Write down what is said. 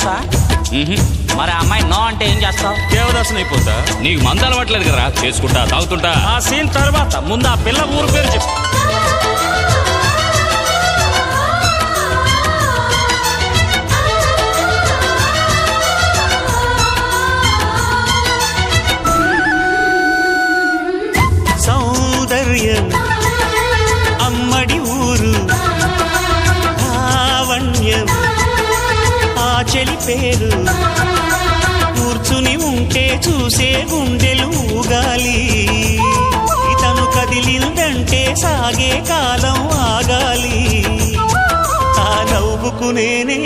చేస్తా. మరి ఆ అమ్మాయి నో అంటే ఏం చేస్తావు? దేవదాసుని అయిపోతా. నీకు మందు అలవాట్లేదు కదరా, చేసుకుంటా తాగుతుంటా. ఆ సీన్ తర్వాత ముందు ఆ పిల్ల ఊరు పేరు చెప్పు. సౌందర్యం అమ్మడి ఊరు, లావణ్యం ఆ చెలి పేరు. కూర్చుని ఉంటే చూసే గుండెలు ఊగాలి, ఇతను కదిలిందంటే సాగే కాలం ఆగాలి. ఆ నవ్వుకునేనే